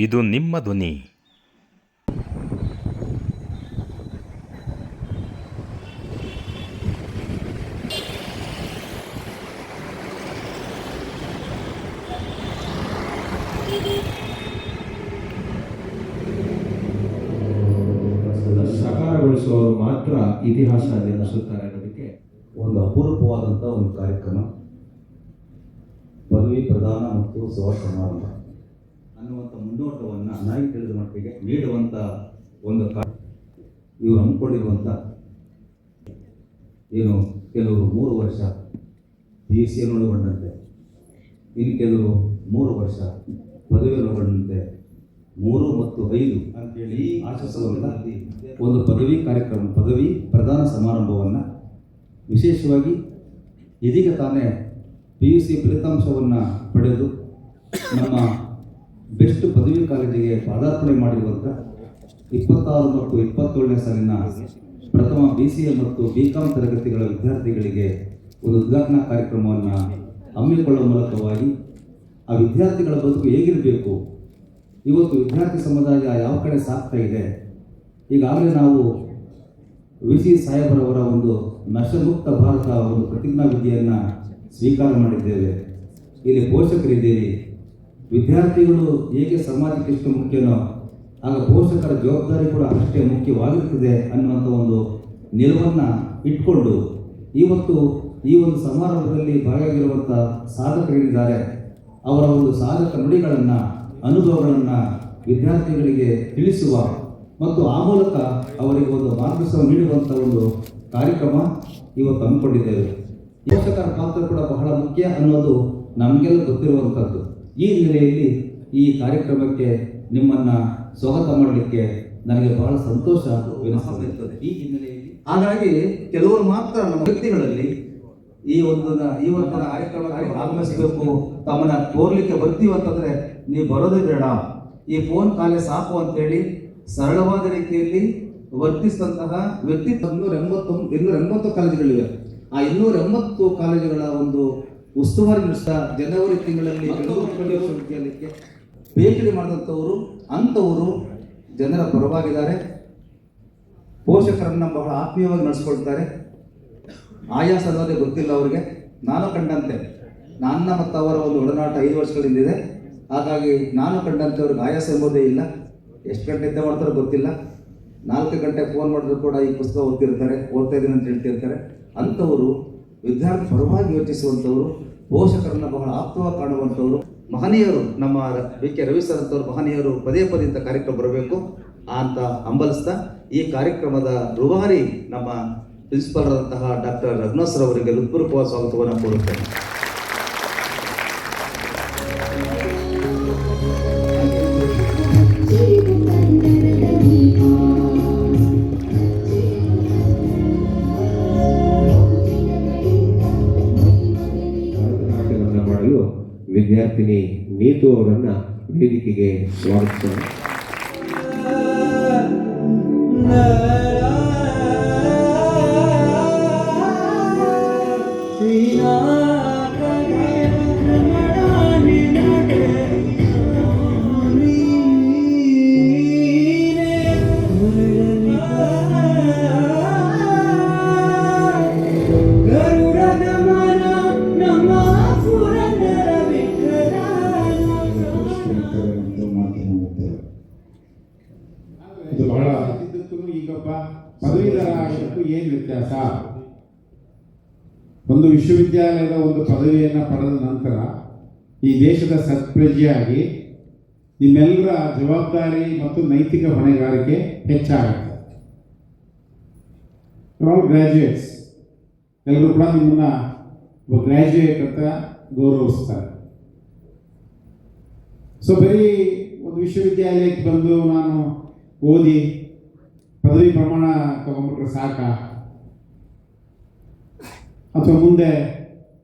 ಇದು ನಿಮ್ಮ ಧ್ವನಿ. ಸಾಕಾರಗೊಳಿಸುವವರು ಮಾತ್ರ ಇತಿಹಾಸ ನಿರ್ಮಿಸುತ್ತಾರೆ ಅನ್ನೋದಕ್ಕೆ ಒಂದು ಅಪೂರ್ವವಾದಂಥ ಒಂದು ಕಾರ್ಯಕ್ರಮ, ಪದವಿ ಪ್ರದಾನ ಮತ್ತು ಸಹ ಸಮಾರಂಭ ಅನ್ನುವಂಥ ಮುನ್ನೋಟವನ್ನು ನನಗೆ ತಿಳಿದ ಮಟ್ಟಿಗೆ ನೀಡುವಂಥ ಒಂದು ಇವರು ಹಮ್ಮಿಕೊಂಡಿರುವಂಥ ಏನು ಕೆಲವರು 3 ವರ್ಷ PUCಯನ್ನು ಒಳಗೊಂಡಂತೆ, ಇನ್ನು ಕೆಲವರು 3 ವರ್ಷ ಪದವಿಯನ್ನು ಒಳಗೊಂಡಂತೆ 3 ಮತ್ತು 5 ಅಂತೇಳಿ ಆಚರಿಸುವಂಥ ಒಂದು ಪದವಿ ಕಾರ್ಯಕ್ರಮ, ಪದವಿ ಪ್ರದಾನ ಸಮಾರಂಭವನ್ನು ವಿಶೇಷವಾಗಿ ಇದೀಗ ತಾನೇ PUC ಫಲಿತಾಂಶವನ್ನು ಪಡೆದು ನಮ್ಮ ಬೆಸ್ಟ್ ಪದವಿ ಕಾಲೇಜಿಗೆ ಪಾದಾರ್ಪಣೆ ಮಾಡಿರುವಂಥ 26 ಮತ್ತು 27ನೇ ಸಾಲಿನ ಪ್ರಥಮ BCA ಮತ್ತು BCom ತರಗತಿಗಳ ವಿದ್ಯಾರ್ಥಿಗಳಿಗೆ ಒಂದು ಉದ್ಘಾಟನಾ ಕಾರ್ಯಕ್ರಮವನ್ನು ಹಮ್ಮಿಕೊಳ್ಳುವ ಮೂಲಕವಾಗಿ ಆ ವಿದ್ಯಾರ್ಥಿಗಳ ಬದುಕು ಹೇಗಿರಬೇಕು, ಇವತ್ತು ವಿದ್ಯಾರ್ಥಿ ಸಮುದಾಯ ಯಾವ ಕಡೆ ಸಾಗ್ತಾ ಇದೆ, ಈಗಾಗಲೇ ನಾವು VC ಸಾಹೇಬರವರ ಒಂದು ನಶಮುಕ್ತ ಭಾರತ ಒಂದು ಪ್ರತಿಜ್ಞಾವಿಧಿಯನ್ನು ಸ್ವೀಕಾರ ಮಾಡಿದ್ದೇವೆ. ಇಲ್ಲಿ ಪೋಷಕರಿದ್ದೀರಿ, ವಿದ್ಯಾರ್ಥಿಗಳು ಹೇಗೆ ಸಮಾಜಕ್ಕೆ ಎಷ್ಟು ಮುಖ್ಯನೋ ಆಗ ಪೋಷಕರ ಜವಾಬ್ದಾರಿ ಕೂಡ ಅಷ್ಟೇ ಮುಖ್ಯವಾಗಿರುತ್ತದೆ ಅನ್ನುವಂಥ ಒಂದು ನಿಲುವನ್ನು ಇಟ್ಕೊಂಡು ಇವತ್ತು ಈ ಒಂದು ಸಮಾರಂಭದಲ್ಲಿ ಭಾಗಿಯಾಗಿರುವಂಥ ಸಾಧಕರೇನಿದ್ದಾರೆ ಅವರ ಒಂದು ಸಾಧಕ ನುಡಿಗಳನ್ನು, ಅನುಭವಗಳನ್ನು ವಿದ್ಯಾರ್ಥಿಗಳಿಗೆ ತಿಳಿಸುವ ಮತ್ತು ಆ ಮೂಲಕ ಅವರಿಗೆ ಒಂದು ಮಾರ್ಗದರ್ಶನ ನೀಡುವಂಥ ಒಂದು ಕಾರ್ಯಕ್ರಮ ಇವತ್ತು ಹಮ್ಮಿಕೊಂಡಿದ್ದೇವೆ. ಪೋಷಕರ ಪಾತ್ರ ಕೂಡ ಬಹಳ ಮುಖ್ಯ ಅನ್ನೋದು ನಮಗೆಲ್ಲ ಗೊತ್ತಿರುವಂಥದ್ದು. ಈ ಹಿನ್ನೆಲೆಯಲ್ಲಿ ಈ ಕಾರ್ಯಕ್ರಮಕ್ಕೆ ನಿಮ್ಮನ್ನು ಸ್ವಾಗತ ಮಾಡಲಿಕ್ಕೆ ನನಗೆ ಬಹಳ ಸಂತೋಷ ಎನಿಸುತ್ತದೆ. ಈ ಹಿನ್ನೆಲೆಯಲ್ಲಿ ಹಾಗಾಗಿ ಕೆಲವರು ಮಾತ್ರ ನಮ್ಮ ವ್ಯಕ್ತಿಗಳಲ್ಲಿ ಈ ಒಂದು ಕಾರ್ಯಕ್ರಮಕ್ಕೆ ಆಗಮಿಸಬೇಕು, ತಮ್ಮನ್ನ ಕೋರ್ಲಿಕ್ಕೆ ಬರ್ತೀವಿ ಅಂತಂದ್ರೆ ನೀವು ಬರೋದೇ ಬೇಡ, ಈ ಫೋನ್ ಕಾಲೇ ಸಾಕು ಅಂತೇಳಿ ಸರಳವಾದ ರೀತಿಯಲ್ಲಿ ವರ್ತಿಸಿದಂತಹ ವ್ಯಕ್ತಿತ್ವ 280 ಕಾಲೇಜುಗಳಿವೆ. ಆ 280 ಕಾಲೇಜುಗಳ ಒಂದು ಉಸ್ತುವಾರಿ ನಡೆಸಿದ ಜನವರಿ ತಿಂಗಳಲ್ಲಿ ವಿಶ್ವವಿದ್ಯಾಲಯಕ್ಕೆ ಭೇಟಿ ಮಾಡಿದಂಥವರು ಅಂಥವರು ಜನರ ಪರವಾಗಿದ್ದಾರೆ. ಪೋಷಕರನ್ನ ಬಹಳ ಆತ್ಮೀಯವಾಗಿ ನಡೆಸ್ಕೊಳ್ತಾರೆ. ಆಯಾಸ ಅನ್ನೋದೇ ಗೊತ್ತಿಲ್ಲ ಅವರಿಗೆ. ನಾನು ಕಂಡಂತೆ ನನ್ನ ಮತ್ತು ಅವರ ಒಂದು ಒಡನಾಟ 5 ವರ್ಷಗಳಿಂದಿದೆ. ಹಾಗಾಗಿ ನಾನು ಕಂಡಂತೆ ಅವ್ರಿಗೆ ಆಯಾಸ ಎಂಬುದೇ ಇಲ್ಲ. ಎಷ್ಟು ಗಂಟೆ ನಿದ್ದೆ ಮಾಡ್ತಾರೋ ಗೊತ್ತಿಲ್ಲ. 4 ಗಂಟೆ ಫೋನ್ ಮಾಡಿದ್ರು ಕೂಡ ಈ ಪುಸ್ತಕ ಓದ್ತಾ ಇದ್ದೀನಿ ಅಂತ ಹೇಳ್ತಿರ್ತಾರೆ. ಅಂಥವರು ವಿದ್ಯಾರ್ಥಿ ಪರವಾಗಿ ಯೋಚಿಸುವಂಥವರು, ಪೋಷಕರನ್ನ ಬಹಳ ಆಪ್ತವಾಗಿ ಕಾಣುವಂಥವರು ಮಹನೀಯರು. ನಮ್ಮ BK ರವಿ ಸರ್ ಅಂತವ್ರು ಮಹನೀಯರು ಪದೇ ಪದೇ ಇಂಥ ಕಾರ್ಯಕ್ರಮ ಬರಬೇಕು ಅಂತ ಹಂಬಲಿಸ್ತಾ ಈ ಕಾರ್ಯಕ್ರಮದ ರೂವಾರಿ ನಮ್ಮ ಪ್ರಿನ್ಸಿಪಾಲ್ ಆದಂತಹ ಡಾಕ್ಟರ್ ರಘುನಾಥ್ ಸರ್ ಅವರಿಗೆ ಹೃತ್ಪೂರ್ವಕವಾದ ಸ್ವಾಗತವನ್ನು ಕೋರುತ್ತೇನೆ. ಮಾಡಲು ವಿದ್ಯಾರ್ಥಿನಿ ನೀತು ಅವರನ್ನು ವೇದಿಕೆಗೆ ಸ್ವಾಗತಿಸೋಣ. ಇದು ಬಹಳ ಈಗೊಬ್ಬ ಪದವೀಧರ ಆಗೋದಕ್ಕೂ ಏನು ವ್ಯತ್ಯಾಸ? ಒಂದು ವಿಶ್ವವಿದ್ಯಾಲಯದ ಒಂದು ಪದವಿಯನ್ನು ಪಡೆದ ನಂತರ ಈ ದೇಶದ ಸತ್ಪ್ರಜೆಯಾಗಿ ನಿಮ್ಮೆಲ್ಲರ ಜವಾಬ್ದಾರಿ ಮತ್ತು ನೈತಿಕ ಹೊಣೆಗಾರಿಕೆ ಹೆಚ್ಚಾಗುತ್ತೆ. ಆಲ್ ಗ್ರ್ಯಾಜುಯೇಟ್ಸ್ ಎಲ್ಲರೂ ಕೂಡ ನಿಮ್ಮನ್ನ ಒಬ್ಬ ಗ್ರ್ಯಾಜುಯೇಟ್ ಅಂತ ಗೌರವಿಸ್ತಾರೆ. ಸೊ ಬರೀ ಒಂದು ವಿಶ್ವವಿದ್ಯಾಲಯಕ್ಕೆ ಬಂದು ನಾನು ಓದಿ ಪದವಿ ಪ್ರಮಾಣ ತಗೊಂಡ್ಬಿಟ್ರೆ ಸಾಕ, ಅಥವಾ ಮುಂದೆ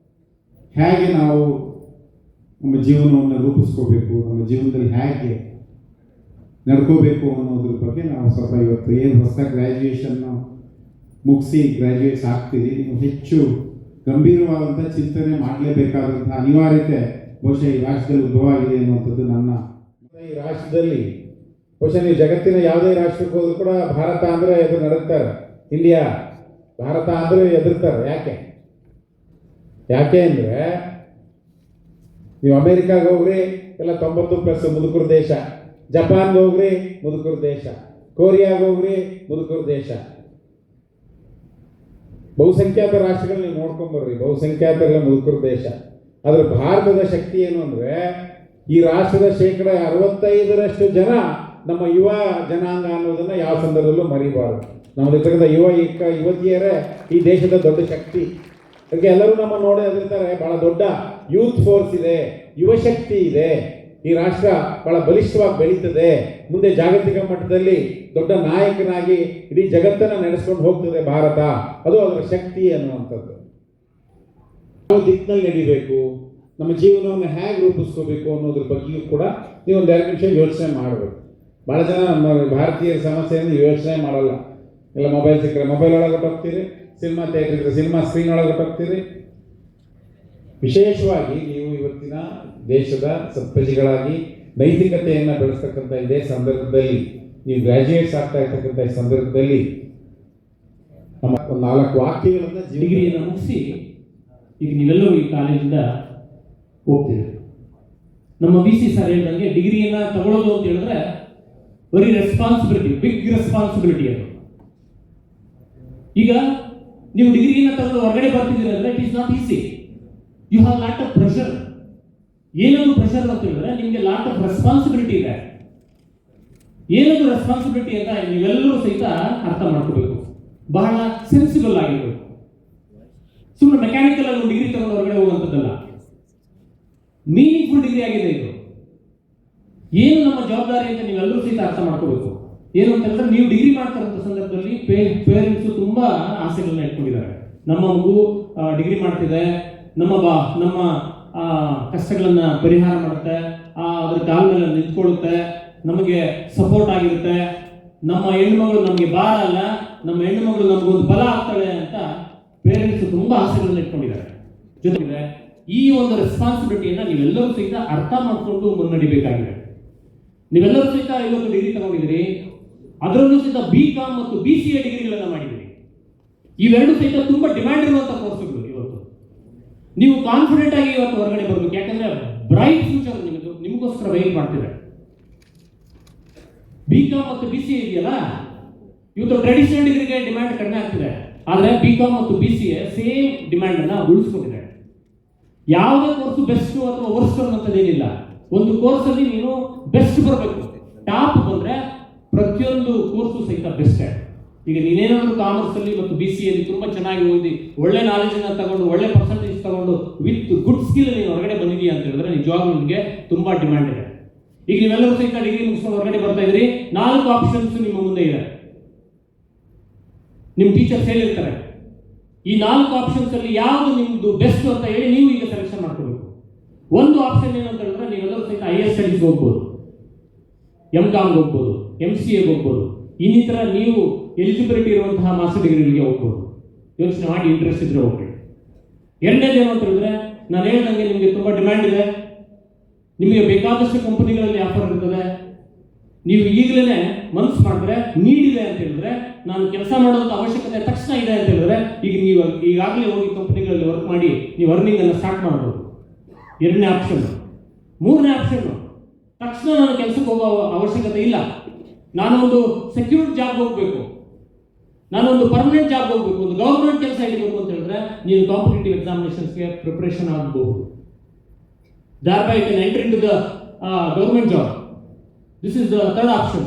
ಹೇಗೆ ನಾವು ನಮ್ಮ ಜೀವನವನ್ನು ರೂಪಿಸ್ಕೋಬೇಕು, ನಮ್ಮ ಜೀವನದಲ್ಲಿ ಹೇಗೆ ನಡ್ಕೋಬೇಕು ಅನ್ನೋದ್ರ ಬಗ್ಗೆ ನಾವು ಸ್ವಲ್ಪ ಇವತ್ತು ಏನು ಹೊಸ ಗ್ರ್ಯಾಜುಯೇಷನ್ನು ಮುಗಿಸಿ ಗ್ರ್ಯಾಜುಯೇಟ್ಸ್ ಆಗ್ತೀವಿ, ನೀವು ಹೆಚ್ಚು ಗಂಭೀರವಾದಂಥ ಚಿಂತನೆ ಮಾಡಲೇಬೇಕಾದಂಥ ಅನಿವಾರ್ಯತೆ ಬಹುಶಃ ಈ ರಾಷ್ಟ್ರದಲ್ಲಿ ಉದ್ಭವ ಆಗಿದೆ ಅನ್ನುವಂಥದ್ದು ನನ್ನ ಈ ರಾಷ್ಟ್ರದಲ್ಲಿ ಬಹುಶಃ ನೀವು ಜಗತ್ತಿನ ಯಾವುದೇ ರಾಷ್ಟ್ರಕ್ಕೆ ಹೋದ್ರು ಕೂಡ ಭಾರತ ಅಂದರೆ ಎದುರು ನಡುತ್ತಾರೆ. ಇಂಡಿಯಾ ಭಾರತ ಅಂದರೆ ಎದುರ್ತಾರೆ. ಯಾಕೆ ಅಂದರೆ ನೀವು ಅಮೇರಿಕಾಗೆ ಹೋಗ್ರಿ ಎಲ್ಲ 90+ ಮುದುಕರ ದೇಶ, ಜಪಾನ್ಗೆ ಹೋಗ್ರಿ ಮುದುಕರ ದೇಶ, ಕೊರಿಯಾಗೆ ಹೋಗ್ರಿ ಮುದುಕರ ದೇಶ. ಬಹುಸಂಖ್ಯಾತ ರಾಷ್ಟ್ರಗಳು ನೀವು ನೋಡ್ಕೊಂಬರ್ರಿ, ಬಹುಸಂಖ್ಯಾತರೆಲ್ಲ ಮುದುಕರ ದೇಶ. ಆದ್ರೆ ಭಾರತದ ಶಕ್ತಿ ಏನು ಅಂದರೆ ಈ ರಾಷ್ಟ್ರದ 65% ಜನ ನಮ್ಮ ಯುವ ಜನಾಂಗ ಅನ್ನೋದನ್ನ ಯಾವ ಸಂದರ್ಭದಲ್ಲೂ ಮರಿಬಾರದು. ನಮ್ಮಲ್ಲಿರ್ತಕ್ಕಂಥ ಯುವತಿಯರೇ ಈ ದೇಶದ ದೊಡ್ಡ ಶಕ್ತಿ. ಅದಕ್ಕೆ ಎಲ್ಲರೂ ನಮ್ಮ ನೋಡಿ ಅದಿರ್ತಾರೆ, ಬಹಳ ದೊಡ್ಡ ಯೂತ್ ಫೋರ್ಸ್ ಇದೆ, ಯುವ ಶಕ್ತಿ ಇದೆ, ಈ ರಾಷ್ಟ್ರ ಬಹಳ ಬಲಿಷ್ಠವಾಗಿ ಬೆಳೀತದೆ, ಮುಂದೆ ಜಾಗತಿಕ ಮಟ್ಟದಲ್ಲಿ ದೊಡ್ಡ ನಾಯಕನಾಗಿ ಇಡೀ ಜಗತ್ತನ್ನು ನಡೆಸ್ಕೊಂಡು ಹೋಗ್ತದೆ ಭಾರತ, ಅದು ಅದರ ಶಕ್ತಿ ಅನ್ನುವಂಥದ್ದು. ಯಾವ ದಿಕ್ಕಿನಲ್ಲಿ ನಡಿಬೇಕು, ನಮ್ಮ ಜೀವನವನ್ನು ಹೇಗೆ ರೂಪಿಸ್ಕೋಬೇಕು ಅನ್ನೋದ್ರ ಬಗ್ಗೆಯೂ ಕೂಡ ನೀವು ಒಂದು 2 ನಿಮಿಷ ಯೋಚನೆ ಮಾಡಬೇಕು. ಭಾಳ ಜನ ನಮ್ಮ ಭಾರತೀಯರ ಸಮಸ್ಯೆಯನ್ನು ಯೋಚನೆ ಮಾಡಲ್ಲ. ಎಲ್ಲ ಮೊಬೈಲ್ ಸಿಕ್ಕರೆ ಮೊಬೈಲ್ ಒಳಗೆ ಹೋಗ್ತೀರಿ, ಸಿನಿಮಾ ಥಿಯೇಟರ್ ಇದ್ರೆ ಸಿನಿಮಾ ಸ್ಕ್ರೀನ್ ಒಳಗೆ ಹೋಗ್ತೀರಿ. ವಿಶೇಷವಾಗಿ ನೀವು ಇವತ್ತಿನ ದೇಶದ ಸತ್ಪ್ರಜೆಗಳಾಗಿ ನೈತಿಕತೆಯನ್ನು ಬೆಳೆಸ್ತಕ್ಕಂಥ ಇದೇ ಸಂದರ್ಭದಲ್ಲಿ, ನೀವು ಗ್ರಾಜ್ಯುಯೇಟ್ಸ್ ಆಗ್ತಾ ಇರ್ತಕ್ಕಂಥ ಈ ಸಂದರ್ಭದಲ್ಲಿ ನಮ್ಮ 4 ವಾಕ್ಯಗಳನ್ನು ಡಿಗ್ರಿಯನ್ನು ಮುಗಿಸಿ ಈಗ ನೀವೆಲ್ಲರೂ ಈ ಕಾಲೇಜಿಂದ ಹೋಗ್ತೀರಿ. ನಮ್ಮ VC ಸರ್ ಹೇಳಿದಂಗೆ ಡಿಗ್ರಿಯನ್ನು ತಗೊಳ್ಳೋದು ಅಂತ ಹೇಳಿದ್ರೆ ವೆರಿ ರೆಸ್ಪಾನ್ಸಿಬಿಲಿಟಿ, ಬಿಗ್ ರೆಸ್ಪಾನ್ಸಿಬಿಲಿಟಿ ಅದು. ಈಗ ನೀವು ಡಿಗ್ರಿಯನ್ನು ತಗೊಂಡು ಹೊರಗಡೆ ಬರ್ತಿದ್ದೀರಿ ಅಂದರೆ it is not easy. You have lot of pressure. ಏನದು ಪ್ರೆಷರ್ ಅಂತ ಹೇಳಿದ್ರೆ ನಿಮಗೆ ಲಾಟ್ ಆಫ್ ರೆಸ್ಪಾನ್ಸಿಬಿಲಿಟಿ ಇದೆ. ಏನದು ರೆಸ್ಪಾನ್ಸಿಬಿಲಿಟಿ ಅಂತ ನೀವೆಲ್ಲರೂ ಸಹಿತ ಅರ್ಥ ಮಾಡ್ಕೋಬೇಕು. ಬಹಳ ಸೆನ್ಸಿಬಲ್ ಆಗಿರ್ಬೇಕು. ಸುಮ್ಮನೆ ಮೆಕ್ಯಾನಿಕಲ್ ಆಗಿ ಡಿಗ್ರಿ ತಗೊಂಡು ಹೊರಗಡೆ ಹೋಗುವಂಥದ್ದಲ್ಲ, ಮೀನಿಂಗ್ಫುಲ್ ಡಿಗ್ರಿ ಆಗಿದೆ ಇದು. ಏನು ನಮ್ಮ ಜವಾಬ್ದಾರಿ ಅಂತ ನೀವೆಲ್ಲರೂ ಸಹಿತ ಅರ್ಥ ಮಾಡ್ಕೋಬೇಕು. ಏನು ಅಂತ ಹೇಳಿದ್ರೆ ನೀವು ಡಿಗ್ರಿ ಮಾಡ್ತಾರಂಥ ಸಂದರ್ಭದಲ್ಲಿ ಪೇರೆಂಟ್ಸು ತುಂಬಾ ಆಸೆಗಳನ್ನ ಇಟ್ಕೊಂಡಿದ್ದಾರೆ. ನಮ್ಮ ಮಗು ಡಿಗ್ರಿ ಮಾಡ್ತಿದೆ, ನಮ್ಮ ಕಷ್ಟಗಳನ್ನ ಪರಿಹಾರ ಮಾಡುತ್ತೆ, ಅದ್ರ ಕಾಲ ಮೇಲೆ ನಿಂತ್ಕೊಳ್ಳುತ್ತೆ, ನಮಗೆ ಸಪೋರ್ಟ್ ಆಗಿರುತ್ತೆ, ನಮ್ಮ ಹೆಣ್ಣುಮಗಳು ನಮಗೆ ಭಾರ ಅಲ್ಲ, ನಮ್ಮ ಹೆಣ್ಣುಮಗಳು ನಮಗೊಂದು ಬಲ ಆಗ್ತಾಳೆ ಅಂತ ಪೇರೆಂಟ್ಸ್ ತುಂಬಾ ಆಸೆಗಳನ್ನ ಇಟ್ಕೊಂಡಿದ್ದಾರೆ. ಜೊತೆಗೆ ಈ ಒಂದು ರೆಸ್ಪಾನ್ಸಿಬಿಲಿಟಿಯನ್ನ ನೀವೆಲ್ಲರೂ ಸಹಿತ ಅರ್ಥ ಮಾಡಿಕೊಂಡು ಮುನ್ನಡಿಬೇಕಾಗಿದೆ. ನೀವೆಲ್ಲರೂ ಸಹಿತ ಇವತ್ತು ಡಿಗ್ರಿ ತಗೊಂಡಿದ್ದೀರಿ, ಅದರಲ್ಲೂ ಸಹಿತ BCom ಮತ್ತು BCA ಡಿಗ್ರಿಗಳನ್ನ ಮಾಡಿದ್ದೀರಿ. ಇವೆರಡು ಸಹಿತ ತುಂಬಾ ಡಿಮ್ಯಾಂಡ್ ಇರುವಂತ ಕೋರ್ಸ್ಗಳು. ಇವತ್ತು ನೀವು ಕಾನ್ಫಿಡೆಂಟ್ ಆಗಿ ಇವತ್ತು ಹೊರಗಡೆ ಬರಬೇಕು. ಯಾಕಂದ್ರೆ ಬ್ರೈಟ್ ಫ್ಯೂಚರ್ ನಿಮಗೋಸ್ಕರ ವೆಯ್ಟ್ ಮಾಡ್ತಿದೆ. BCom ಮತ್ತು BCA ಇದೆಯಲ್ಲ, ಇವತ್ತು ಟ್ರೆಡಿಷನಲ್ ಡಿಗ್ರಿಗೆ ಡಿಮ್ಯಾಂಡ್ ಕಡಿಮೆ ಆಗ್ತಿದೆ, ಆದರೆ BCom ಮತ್ತು BCA ಸೇಮ್ ಡಿಮ್ಯಾಂಡ್ ಅನ್ನ ಉಳಿಸ್ಕೊಂಡಿದೆ. ಯಾವುದೇ ಕೋರ್ಸ್ ಬೆಸ್ಟ್ ಅಥವಾ ವರ್ಸ್ಟ್ ಅನ್ನೋಂಥದ್ದೇನಿಲ್ಲ. ಒಂದು ಕೋರ್ಸ್ ಅಲ್ಲಿ ನೀನು ಬೆಸ್ಟ್ ಬರಬೇಕು, ಟಾಪ್ ಬಂದ್ರೆ ಪ್ರತಿಯೊಂದು ಕೋರ್ಸು ಸಹಿತ ಬೆಸ್ಟ್. ಈಗ ನೀನೇನಾದ್ರೂ ಕಾಮರ್ಸ್ ಅಲ್ಲಿ ಮತ್ತು BCA ಅಲ್ಲಿ ತುಂಬಾ ಚೆನ್ನಾಗಿ ಓದಿ ಒಳ್ಳೆ ನಾಲೆಜ್ ಅನ್ನ ತಗೊಂಡು ಒಳ್ಳೆ ಪರ್ಸೆಂಟೇಜ್ ತಗೊಂಡು ವಿತ್ ಗುಡ್ ಸ್ಕಿಲ್ ನೀನು ಹೊರಗಡೆ ಬಂದಿದೀಯ ಅಂತ ಹೇಳಿದ್ರೆ ನಿಜವಾಗ್ಲೂ ನಿಮಗೆ ತುಂಬಾ ಡಿಮ್ಯಾಂಡ್ ಇದೆ. ಈಗ ನೀವೆಲ್ಲರೂ ಸಹಿತ ಡಿಗ್ರಿ ಮುಗಿಸ್ಕೊಂಡು ಹೊರಗಡೆ ಬರ್ತಾ ಇದ್ರಿ, 4 ಆಪ್ಷನ್ಸ್ ನಿಮ್ಮ ಮುಂದೆ ಇದೆ. ನಿಮ್ಮ ಟೀಚರ್ಸ್ ಹೇಳಿರ್ತಾರೆ, ಈ 4 ಆಪ್ಷನ್ಸ್ ಅಲ್ಲಿ ಯಾವುದು ನಿಮ್ದು ಬೆಸ್ಟ್ ಅಂತ ಹೇಳಿ ನೀವು ಈಗ ಸೆಲೆಕ್ಷನ್ ಮಾಡ್ಕೋಬೇಕು. ಒಂದು ಆಪ್ಷನ್ ಏನಂತ ಹೇಳಿದ್ರೆ ನೀವೆಲ್ಲರೂ ಸಹಿತ ಹೈಯರ್ ಸ್ಟಡೀಸ್ ಹೋಗ್ಬೋದು, MCom ಹೋಗ್ಬೋದು, MCA ಹೋಗ್ಬೋದು, ಇನ್ನಿತರ ನೀವು ಎಲಿಜಿಬಿಲಿಟಿ ಇರುವಂತಹ ಮಾಸ್ಟರ್ ಡಿಗ್ರಿಗಳಿಗೆ ಹೋಗ್ಬೋದು. ಯೋಚನೆ ಮಾಡಿ, ಇಂಟ್ರೆಸ್ಟ್ ಇದ್ರೆ ಹೋಗ್ರಿ. ಎರಡನೇದು ಏನು ಅಂತ ಹೇಳಿದ್ರೆ, ನಾನು ಹೇಳ್ದಂಗೆ ನಿಮಗೆ ತುಂಬಾ ಡಿಮ್ಯಾಂಡ್ ಇದೆ, ನಿಮಗೆ ಬೇಕಾದಷ್ಟು ಕಂಪನಿಗಳಲ್ಲಿ ಆಫರ್ ಇರ್ತದೆ. ನೀವು ಈಗಲೇ ಮನಸ್ಸು ಮಾಡಿದ್ರೆ, ನೀಡಿದೆ ಅಂತ ಹೇಳಿದ್ರೆ, ನಾನು ಕೆಲಸ ಮಾಡುವಂಥ ಅವಶ್ಯಕತೆ ತಕ್ಷಣ ಇದೆ ಅಂತ ಹೇಳಿದ್ರೆ, ಈಗ ನೀವು ಈಗಾಗಲೇ ಹೋಗಿ ಕಂಪನಿಗಳಲ್ಲಿ ವರ್ಕ್ ಮಾಡಿ ನೀವು ಅರ್ನಿಂಗ್ ಅನ್ನು ಸ್ಟಾರ್ಟ್ ಮಾಡ್ಬೋದು. ಎರಡನೇ ಆಪ್ಷನ್. ಮೂರನೇ ಆಪ್ಷನ್, ತಕ್ಷಣ ನಾನು ಕೆಲಸಕ್ಕೆ ಹೋಗೋ ಅವಶ್ಯಕತೆ ಇಲ್ಲ, ನಾನೊಂದು ಸೆಕ್ಯೂರ್ಡ್ ಜಾಬ್ ಹೋಗ್ಬೇಕು, ನಾನೊಂದು ಪರ್ಮನೆಂಟ್ ಜಾಬ್ ಹೋಗ್ಬೇಕು, ಒಂದು ಗವರ್ಮೆಂಟ್ ಕೆಲಸ ಹಿಡಿಬೇಕು ಅಂತ ಹೇಳಿದ್ರೆ ನೀನು ಕಾಂಪಿಟೇಟಿವ್ ಎಕ್ಸಾಮಿನೇಷನ್ಸ್ಗೆ ಪ್ರಿಪರೇಷನ್ ಆಗಬಹುದು. thereby you can enter into the government job. This is the third option.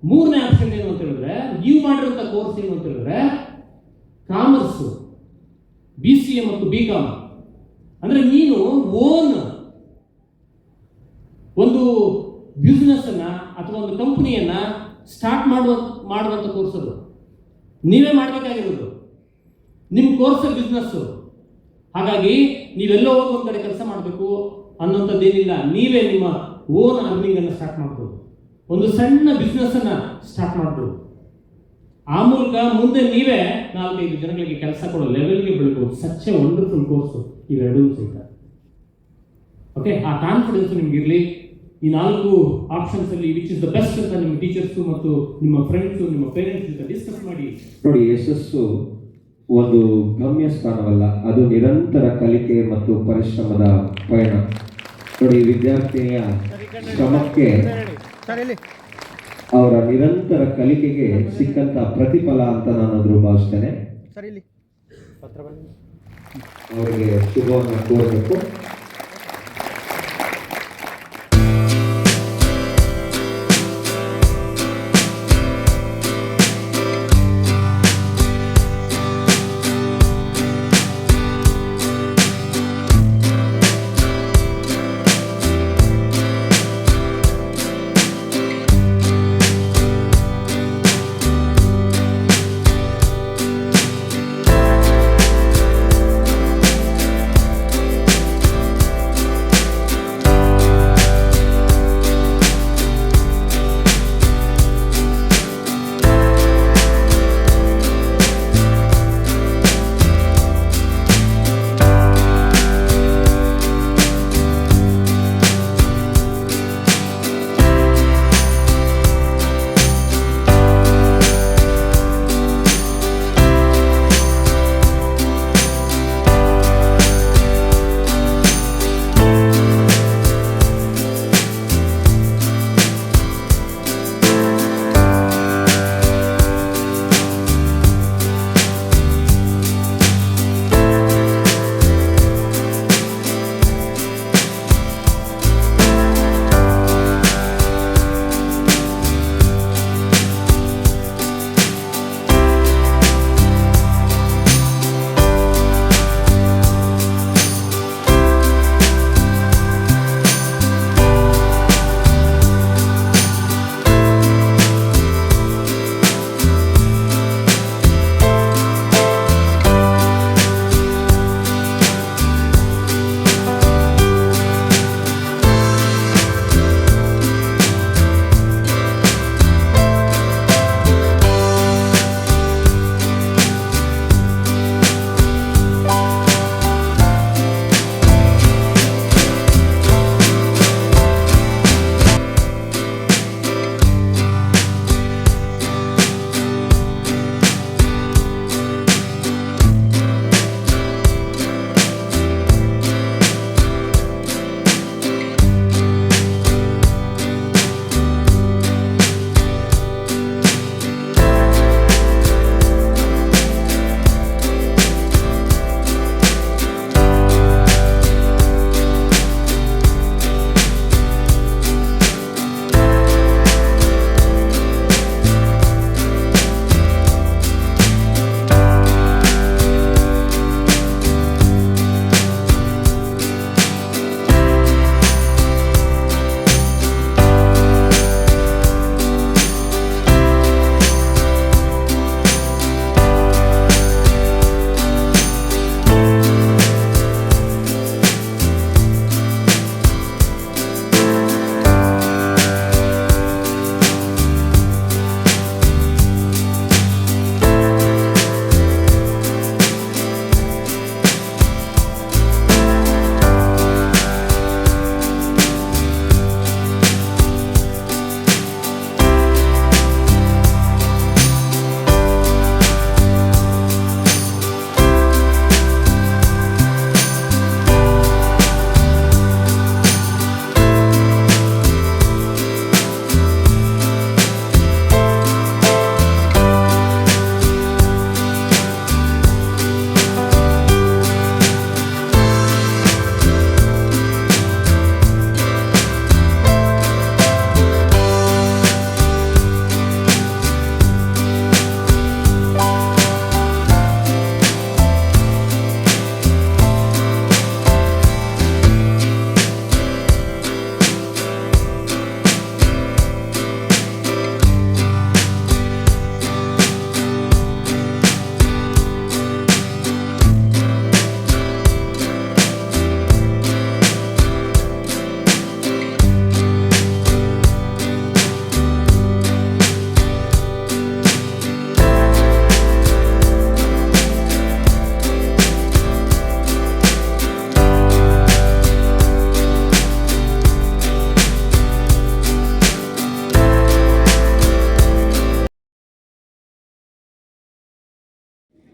ಮೂರನೇ ಆಪ್ಷನ್ ಏನು ಅಂತ ಹೇಳಿದ್ರೆ, ನೀವು ಮಾಡಿರುವಂಥ ಕೋರ್ಸ್ ಏನು ಅಂತ ಹೇಳಿದ್ರೆ ಕಾಮರ್ಸ್, BCA ಮತ್ತು BCom. ಅಂದ್ರೆ ನೀನು ಓನ್ ಒಂದು ಬಿಸ್ನೆಸ್ ಅನ್ನ ಅಥವಾ ಒಂದು ಕಂಪನಿಯನ್ನ ಸ್ಟಾರ್ಟ್ ಮಾಡುವಂಥ ಕೋರ್ಸ್ ಅದು. ನೀವೇ ಮಾಡಬೇಕಾಗಿರೋದು, ನಿಮ್ಮ ಕೋರ್ಸ್ ಬಿಸ್ನೆಸ್. ಹಾಗಾಗಿ ನೀವೆಲ್ಲ ಹೋಗಿ ಒಂದು ಕಡೆ ಕೆಲಸ ಮಾಡಬೇಕು ಅನ್ನೋಂಥದ್ದೇನಿಲ್ಲ, ನೀವೇ ನಿಮ್ಮ ಓನ್ ಅರ್ನಿಂಗ್ ಅನ್ನು ಸ್ಟಾರ್ಟ್ ಮಾಡ್ಬೋದು, ಒಂದು ಸಣ್ಣ ಬಿಸ್ನೆಸ್ ಅನ್ನ ಸ್ಟಾರ್ಟ್ ಮಾಡ್ಬೋದು. ಆ ಮೂಲಕ ಮುಂದೆ ನೀವೇ 4-5 ಜನಗಳಿಗೆ ಕೆಲಸ ಕೊಡೋ ಲೆವೆಲ್ಗೆ ಬೆಳಬಹುದು. ಸಚ್ ಎ ವಂಡರ್ಫುಲ್ ಕೋರ್ಸ್ ಇವೆರಡೂ ಸಹಿತ. ಓಕೆ, ಆ ಕಾನ್ಫಿಡೆನ್ಸ್ ನಿಮ್ಗಿರಲಿ. ಈ 4 ಆಪ್ಷನ್ಸ್ ಅಲ್ಲಿ ವಿಚ್ ಇಸ್ ದ ಬೆಸ್ಟ್ ಅಂತ ನಿಮ್ಮ ಟೀಚರ್ಸ್ ಮತ್ತು ನಿಮ್ಮ ಫ್ರೆಂಡ್ಸ್ ನಿಮ್ಮ ಪೇರೆಂಟ್ಸ್ ಜೊತೆ ಡಿಸ್ಕಸ್ ಮಾಡಿ. ನೋಡಿ, ಯಶಸ್ಸು ಒಂದು ಗಮ್ಯ ಸ್ಥಾನವಲ್ಲ, ಅದು ನಿರಂತರ ಕಲಿಕೆ ಮತ್ತು ಪರಿಶ್ರಮದ ಪಯಣ. ನೋಡಿ, ವಿದ್ಯಾರ್ಥಿನಿಯ ಶ್ರಮಕ್ಕೆ, ಅವರ ನಿರಂತರ ಕಲಿಕೆಗೆ ಸಿಕ್ಕಂತ ಪ್ರತಿಫಲ ಅಂತ ನಾನು ಭಾವಿಸ್ತೇನೆ. ಅವರಿಗೆ ಶುಭವನ್ನು ಕೋರಬೇಕು.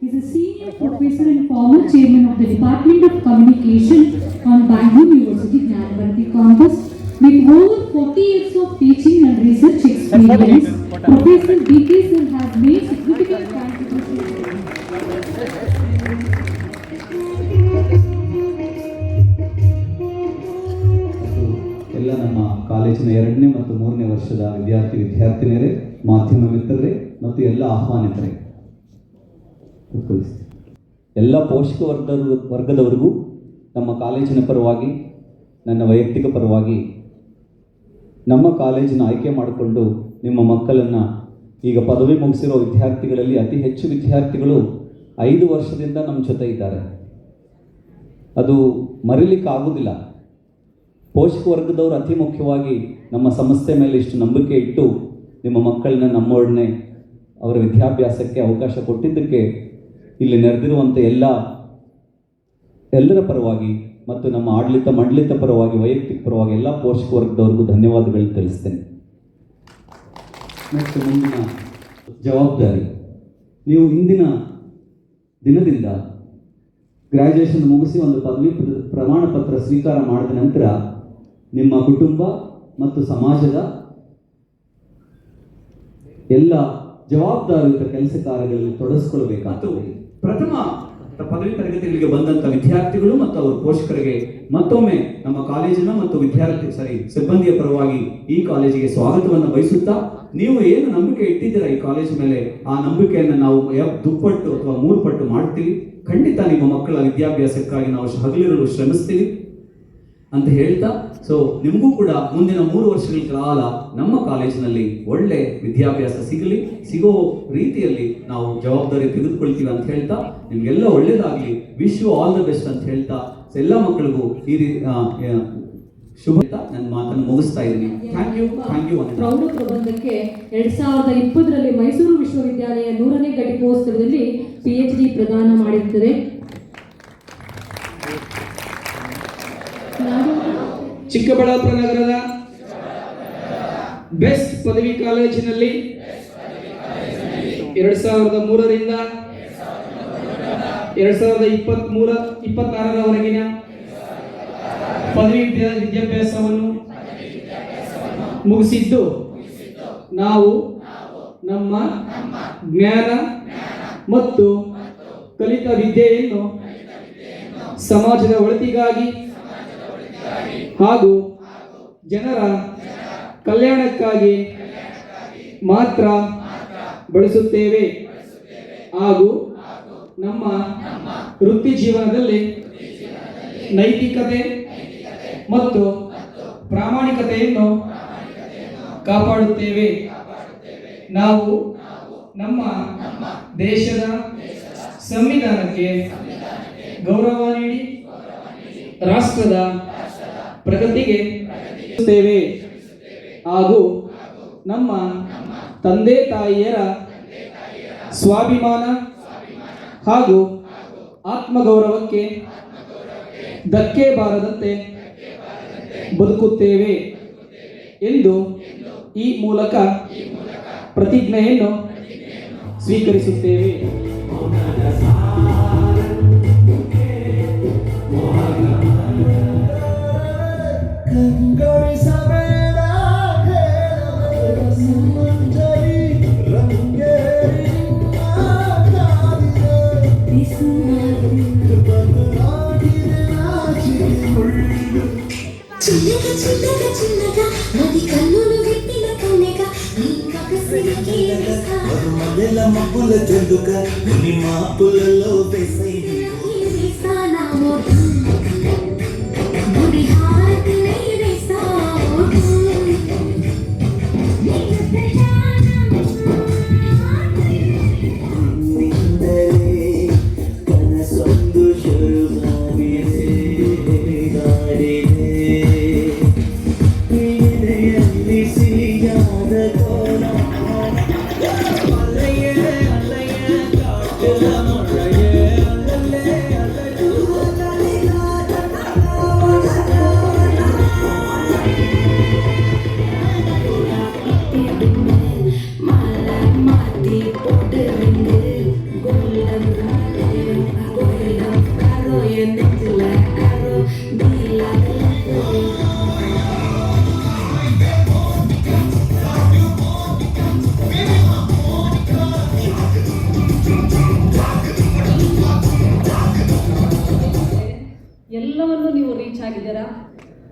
is a senior professor and former chairman of the Department of Communication on Bangalore University Gnanavarti campus. With over 40 years of teaching and research experience, Professor B.K. Sir has made significant contributions. ಎಲ್ಲ ನಮ್ಮ ಕಾಲೇಜಿನ 2ನೇ ಮತ್ತು 3ನೇ ವರ್ಷದ ವಿದ್ಯಾರ್ಥಿನಿಯರೇ, ಮಾಧ್ಯಮ ಮಿತ್ರರೇ ಮತ್ತು ಎಲ್ಲ ಆಹ್ವಾನಿತರೇ, ಎಲ್ಲ ಪೋಷಕ ವರ್ಗದವರಿಗೂ ನಮ್ಮ ಕಾಲೇಜಿನ ಪರವಾಗಿ, ನನ್ನ ವೈಯಕ್ತಿಕ ಪರವಾಗಿ, ನಮ್ಮ ಕಾಲೇಜಿನ ಆಯ್ಕೆ ಮಾಡಿಕೊಂಡು ನಿಮ್ಮ ಮಕ್ಕಳನ್ನು, ಈಗ ಪದವಿ ಮುಗಿಸಿರೋ ವಿದ್ಯಾರ್ಥಿಗಳಲ್ಲಿ ಅತಿ ಹೆಚ್ಚು ವಿದ್ಯಾರ್ಥಿಗಳು 5 ವರ್ಷದಿಂದ ನಮ್ಮ ಜೊತೆ ಇದ್ದಾರೆ. ಅದು ಮರೀಲಿಕ್ಕಾಗೋದಿಲ್ಲ. ಪೋಷಕ ವರ್ಗದವರು ಅತಿ ಮುಖ್ಯವಾಗಿ ನಮ್ಮ ಸಂಸ್ಥೆ ಮೇಲೆ ಇಷ್ಟು ನಂಬಿಕೆ ಇಟ್ಟು ನಿಮ್ಮ ಮಕ್ಕಳನ್ನ ನಮ್ಮೊಡನೆ ಅವರ ವಿದ್ಯಾಭ್ಯಾಸಕ್ಕೆ ಅವಕಾಶ ಕೊಟ್ಟಿದ್ದಕ್ಕೆ ಇಲ್ಲಿ ನೆರೆದಿರುವಂಥ ಎಲ್ಲರ ಪರವಾಗಿ ಮತ್ತು ನಮ್ಮ ಆಡಳಿತ ಮಂಡಳಿತ ಪರವಾಗಿ, ವೈಯಕ್ತಿಕ ಪರವಾಗಿ ಎಲ್ಲ ಪೋಷಕ ವರ್ಗದವ್ರಿಗೂ ಧನ್ಯವಾದಗಳನ್ನು ತಿಳಿಸ್ತೇನೆ. ಮತ್ತು ಮುಂದಿನ ಜವಾಬ್ದಾರಿ, ನೀವು ಇಂದಿನ ದಿನದಿಂದ ಗ್ರ್ಯಾಜುಯೇಷನ್ ಮುಗಿಸಿ ಒಂದು ಪದವಿ ಪ್ರಮಾಣ ಪತ್ರ ಸ್ವೀಕಾರ ಮಾಡಿದ ನಂತರ ನಿಮ್ಮ ಕುಟುಂಬ ಮತ್ತು ಸಮಾಜದ ಎಲ್ಲ ಜವಾಬ್ದಾರಿಯುತ ಕೆಲಸ ಕಾರ್ಯಗಳಲ್ಲಿ ತೊಡಗಿಸ್ಕೊಳ್ಬೇಕಾಗ್ತದೆ. ಪ್ರಥಮ ಪದವಿ ತರಗತಿಗಳಿಗೆ ಬಂದಂಥ ವಿದ್ಯಾರ್ಥಿಗಳು ಮತ್ತು ಅವರ ಪೋಷಕರಿಗೆ ಮತ್ತೊಮ್ಮೆ ನಮ್ಮ ಕಾಲೇಜಿನ ಮತ್ತು ಸಿಬ್ಬಂದಿಯ ಪರವಾಗಿ ಈ ಕಾಲೇಜಿಗೆ ಸ್ವಾಗತವನ್ನು ಬಯಸುತ್ತಾ, ನೀವು ಏನು ನಂಬಿಕೆ ಇಟ್ಟಿದ್ದೀರಾ ಈ ಕಾಲೇಜ್ ಮೇಲೆ, ಆ ನಂಬಿಕೆಯನ್ನು ನಾವು ದುಪ್ಪಟ್ಟು ಅಥವಾ 3 ಪಟ್ಟು ಮಾಡ್ತೀವಿ. ಖಂಡಿತ ನಿಮ್ಮ ಮಕ್ಕಳ ವಿದ್ಯಾಭ್ಯಾಸಕ್ಕಾಗಿ ನಾವು ಹಗಲಿರಲು ಶ್ರಮಿಸ್ತೀವಿ ಅಂತ ಹೇಳ್ತಾ, ಸೊ ನಿಮಗೂ ಕೂಡ ಮುಂದಿನ 3 ವರ್ಷಗಳ ಕಾಲ ನಮ್ಮ ಕಾಲೇಜಿನಲ್ಲಿ ಒಳ್ಳೆ ವಿದ್ಯಾಭ್ಯಾಸ ಸಿಗೋ ರೀತಿಯಲ್ಲಿ ನಾವು ಜವಾಬ್ದಾರಿ ತೆಗೆದುಕೊಳ್ತೀವಿ ಅಂತ ಹೇಳ್ತಾ, ನಿಮಗೆಲ್ಲ ಒಳ್ಳೇದಾಗಲಿ, wish you all the best ಅಂತ ಹೇಳ್ತಾ ಎಲ್ಲ ಮಕ್ಕಳಿಗೂ ಈ ಶುಭ ನನ್ನ ಮಾತನ್ನು ಮುಗಿಸ್ತಾ ಇದ್ದೀನಿ. Thank you. ಪ್ರೌಢ ಪ್ರಬಂಧಕ್ಕೆ 2020ರಲ್ಲಿ ಮೈಸೂರು ವಿಶ್ವವಿದ್ಯಾಲಯ 100ನೇ ಘಟಿಕೋತ್ಸವದಲ್ಲಿ PhD ಪ್ರದಾನ ಮಾಡಿರುತ್ತದೆ. ಚಿಕ್ಕಬಳ್ಳಾಪುರ ನಗರದ ಬೆಸ್ಟ್ ಪದವಿ ಕಾಲೇಜಿನಲ್ಲಿ 2003ರಿಂದ 2026ರವರೆಗಿನ ಪದವಿ ವಿದ್ಯಾಭ್ಯಾಸವನ್ನು ಮುಗಿಸಿದ್ದು, ನಾವು ನಮ್ಮ ಜ್ಞಾನ ಮತ್ತು ಕಲಿತ ವಿದ್ಯೆಯನ್ನು ಸಮಾಜದ ಒಳಿತಿಗಾಗಿ ಹಾಗೂ ಜನರ ಕಲ್ಯಾಣಕ್ಕಾಗಿ ಮಾತ್ರ ಬಳಸುತ್ತೇವೆ ಹಾಗೂ ನಮ್ಮ ವೃತ್ತಿ ಜೀವನದಲ್ಲಿ ನೈತಿಕತೆ ಮತ್ತು ಪ್ರಾಮಾಣಿಕತೆಯನ್ನು ಕಾಪಾಡುತ್ತೇವೆ. ನಾವು ನಮ್ಮ ದೇಶದ ಸಂವಿಧಾನಕ್ಕೆ ಗೌರವ ನೀಡಿ ರಾಷ್ಟ್ರದ ಪ್ರಗತಿಗೆ ಹಾಗೂ ನಮ್ಮ ತಂದೆ ತಾಯಿಯರ ಸ್ವಾಭಿಮಾನ ಹಾಗೂ ಆತ್ಮಗೌರವಕ್ಕೆ ಧಕ್ಕೆ ಬಾರದಂತೆ ಬದುಕುತ್ತೇವೆ ಎಂದು ಈ ಮೂಲಕ ಪ್ರತಿಜ್ಞೆಯನ್ನು ಸ್ವೀಕರಿಸುತ್ತೇವೆ. చిన్నగా నది కన్నులు విట్టిన కన్నెగా మల్లెల మబ్బుల జల్లుక నీ మాపులలో వేసై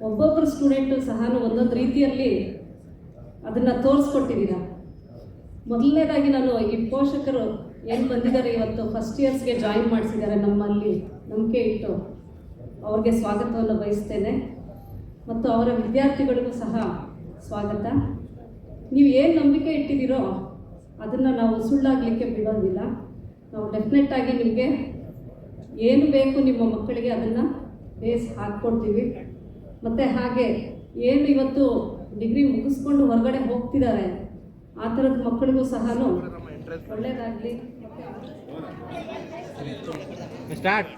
ಒಬ್ಬೊಬ್ಬರು ಸ್ಟೂಡೆಂಟು ಸಹ ಒಂದೊಂದು ರೀತಿಯಲ್ಲಿ ಅದನ್ನು ತೋರಿಸ್ಕೊಟ್ಟಿದ್ದೀರ. ಮೊದಲನೇದಾಗಿ ನಾನು ಈ ಪೋಷಕರು ಏನು ಬಂದಿದ್ದಾರೆ ಇವತ್ತು ಫಸ್ಟ್ ಇಯರ್ಸ್ಗೆ ಜಾಯಿನ್ ಮಾಡಿಸಿದ್ದಾರೆ, ನಮ್ಮಲ್ಲಿ ನಂಬಿಕೆ ಇಟ್ಟು ಅವ್ರಿಗೆ ಸ್ವಾಗತವನ್ನು ಬಯಸ್ತೇನೆ. ಮತ್ತು ಅವರ ವಿದ್ಯಾರ್ಥಿಗಳಿಗೂ ಸಹ ಸ್ವಾಗತ. ನೀವು ಏನು ನಂಬಿಕೆ ಇಟ್ಟಿದ್ದೀರೋ ಅದನ್ನು ನಾವು ಸುಳ್ಳಾಗಲಿಕ್ಕೆ ಬಿಡೋದಿಲ್ಲ. ನಾವು ಡೆಫಿನೆಟ್ಟಾಗಿ ನಿಮಗೆ ಏನು ಬೇಕು ನಿಮ್ಮ ಮಕ್ಕಳಿಗೆ ಅದನ್ನು ಬೇಸ್ ಹಾಕ್ಕೊಡ್ತೀವಿ. ಮತ್ತು ಹಾಗೆ ಏನು ಇವತ್ತು ಡಿಗ್ರಿ ಮುಗಿಸ್ಕೊಂಡು ಹೊರಗಡೆ ಹೋಗ್ತಿದ್ದಾರೆ ಆ ಥರದ ಮಕ್ಕಳಿಗೂ ಸಹ ಒಳ್ಳೆಯದಾಗಲಿ. ಸ್ಟಾರ್ಟ್.